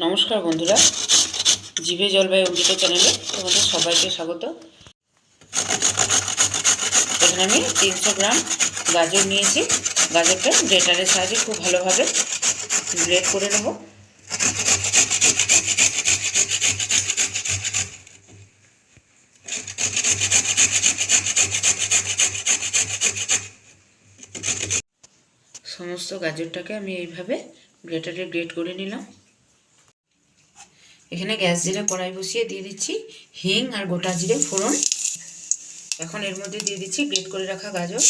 নমস্কার বন্ধুরা, জিভে জলবায়ু অঙ্কিত চ্যানেলে তোমাদের সবাইকে স্বাগত। এখানে আমি 300 গ্রাম গাজর নিয়েছি। গাজরটা গ্রেটারের সাহায্যে খুব ভালোভাবে গ্রেট করে নেব। সমস্ত গাজরটাকে আমি এইভাবে গ্রেটারে গ্রেট করে নিলাম। এখানে গ্যাস জিরে কড়াই বসিয়ে দিয়ে দিচ্ছি হিং আর গোটা জিরে ফোড়ন। এখন এর মধ্যে দিয়ে দিচ্ছি গ্রেট করে রাখা গাজর।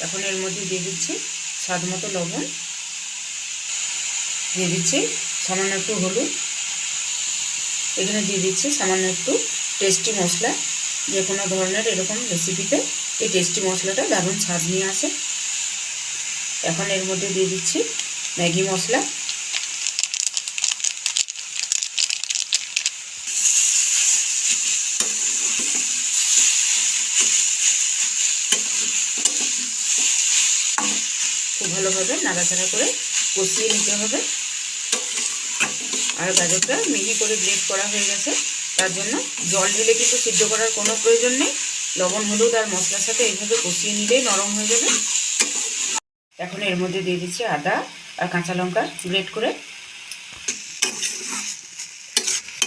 এখন এর মধ্যে দিয়ে দিচ্ছি স্বাদ মতো লবণ, দিয়ে দিচ্ছি সামান্য একটু হলুদ, এখানে দিয়ে দিচ্ছি সামান্য একটু টেস্টি মশলা। যে কোনো ধরনের এরকম রেসিপিতে এই টেস্টি মশলাটা দারুণ স্বাদ নিয়ে আসে। এখন এর মধ্যে দিয়ে দিচ্ছি ম্যাগি মশলা, খুব ভালোভাবে নাড়াচাড়া করে কষিয়ে নিতে হবে। আর গাজরটা মিহি করে গ্রেট করা হয়ে গেছে, তার জন্য জল ঢেলে কিন্তু সিদ্ধ করার কোনো প্রয়োজন নেই। লবণ হলুদ আর মশলার সাথে এইভাবে কষিয়ে নিলেই নরম হয়ে যাবে। এখন এর মধ্যে দিয়ে দিচ্ছি আদা আর কাঁচা লঙ্কা গ্রেট করে।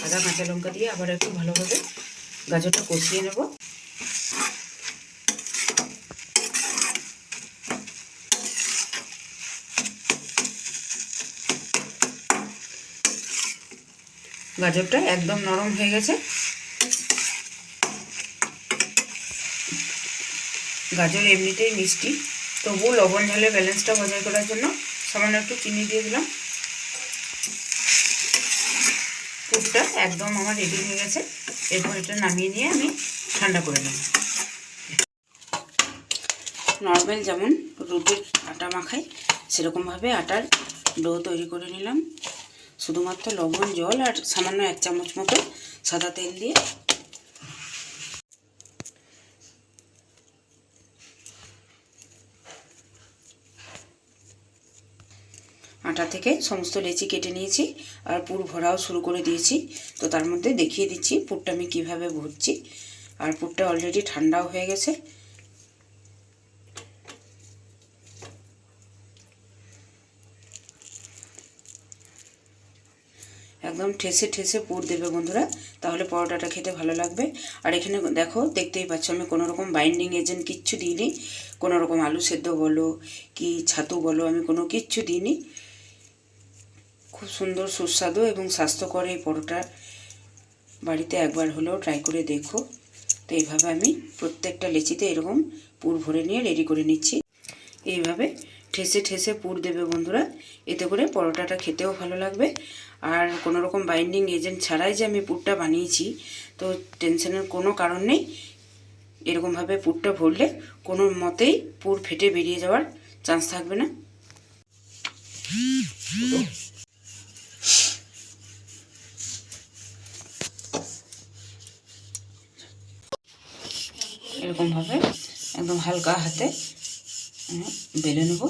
আদা কাঁচা লঙ্কা দিয়ে আবার একটু ভালোভাবে গাজরটা কষিয়ে নেব। গাজরটা একদম নরম হয়ে গেছে। গাজর এমনিতেই মিষ্টি, তবুও লবণ ঝালের ব্যালেন্সটা বজায় করার জন্য সামান্য একটু চিনি দিয়ে দিলাম। পুরটা একদম আমার রেডি হয়ে গেছে। এরপর এটা নামিয়ে নিয়ে আমি ঠান্ডা করে নেব। নর্মাল যেমন রুটির আটা মাখাই সেরকমভাবে আটার ডো তৈরি করে নিলাম। শুধুমাত্র লবণ, জল আর সামান্য 1 চামচ মতো সাদা তেল দিয়ে। আটা থেকে সমস্ত লেচি কেটে নিয়েছি আর পুর ভরাও শুরু করে দিয়েছি। তো তার মধ্যে দেখিয়ে দিচ্ছি পুরটা আমি কিভাবে ভরছি। আর পুরটা অলরেডি ঠান্ডাও হয়ে গেছে। একদম ঠেসে ঠেসে পুর দেবে বন্ধুরা, তাহলে পরোটাটা খেতে ভালো লাগবে। আর এখানে দেখো, দেখতেই পাচ্ছ আমি কোনো রকম বাইন্ডিং এজেন্ট কিচ্ছু দিইনি। কোনো রকম আলু সেদ্ধ বলো কি ছাতু বলো, আমি কোনো কিচ্ছু দিইনি। খুব সুন্দর সুস্বাদু এবং স্বাস্থ্যকর এই পরোটা বাড়িতে একবার হলেও ট্রাই করে দেখো। তো এইভাবে আমি প্রত্যেকটা লেচিতে এরকম পুর ভরে নিয়ে রেডি করে নিচ্ছি। এইভাবে ঠেসে ঠেসে পুর দেবে বন্ধুরা, এতে করে পরোটাটা খেতেও ভালো লাগবে। আর কোনো রকম বাইন্ডিং এজেন্ট ছাড়াই যে আমি পুরটা বানিয়েছি, তো টেনশনের কোনো কারণ নেই। এরকমভাবে পুরটা ভরলে কোনো মতেই পুর ফেটে বেরিয়ে যাওয়ার চান্স থাকবে না। এরকমভাবে একদম হালকা হাতে বেলে নেব।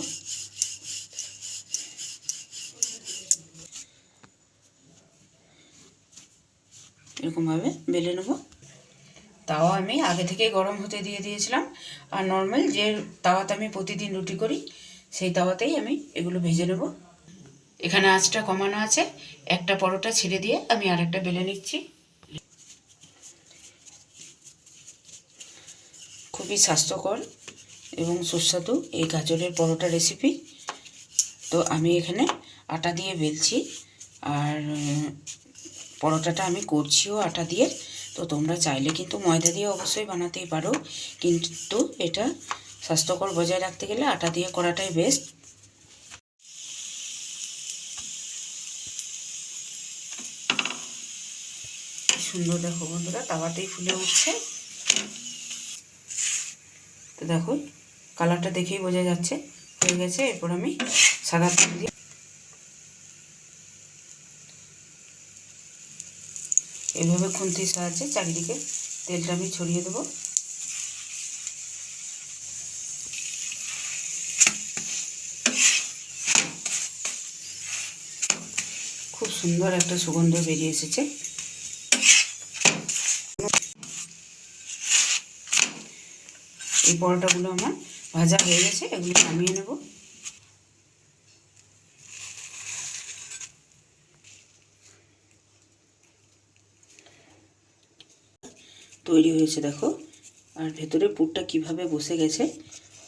এরকমভাবে বেলে নেব। তাওয়া আমি আগে থেকে গরম হতে দিয়ে দিয়েছিলাম। আর নর্মাল যে তাওয়াতে আমি প্রতিদিন রুটি করি সেই তাওয়াতেই আমি এগুলো ভেজে নেব। এখানে আঁচটা কমানো আছে। একটা পরোটা ছেড়ে দিয়ে আমি আরেকটা বেলে নিচ্ছি। খুবই স্বাস্থ্যকর এবং সুস্বাদু এই গাজরের পরোটা রেসিপি। তো আমি এখানে আটা দিয়ে বেলছি আর পরোটাটা আমি করছিও আটা দিয়ে। তো তোমরা চাইলে কিন্তু ময়দা দিয়ে অবশ্যই বানাতেই পারো, কিন্তু এটা স্বাস্থ্যকর বজায় রাখতে গেলে আটা দিয়ে করাটাই বেস্ট। সুন্দর দেখো বন্ধুরা, তাওয়াতেই ফুলে উঠছে। তো দেখো কালারটা দেখেই বোঝা যাচ্ছে হয়ে গেছে। এরপর আমি সাদা তেল দিয়ে এইভাবে খুন্তির সাহায্যে চারিদিকে তেলটা আমি ছড়িয়ে দেবো। খুব সুন্দর একটা সুগন্ধ বেরিয়ে এসেছে। এই পরোটাগুলো আমার ভাজা হয়ে গেছে, এগুলো নামিয়ে নেব। তৈরি হয়েছে দেখো, আর ভেতরে পুরটা কিভাবে বসে গেছে,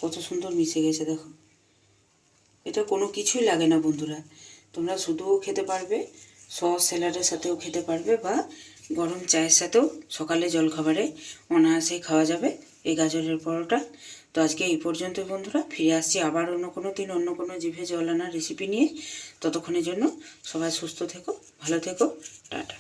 কত সুন্দর মিশে গেছে দেখো। এটা কোনো কিছুই লাগে না বন্ধুরা, তোমরা শুধুও খেতে পারবে, সস স্যালাডের সাথেও খেতে পারবে, বা গরম চায়ের সাথেও সকালে জলখাবারে অনায়াসেই খাওয়া যাবে এই গাজরের পরোটা। তো আজকে এই পর্যন্ত বন্ধুরা, ফিরে আসছি আবার অন্য কোনো দিন অন্য কোনো জিভে জল আনা রেসিপি নিয়ে। ততক্ষণের জন্য সবাই সুস্থ থেকো, ভালো থেকো, টাটা।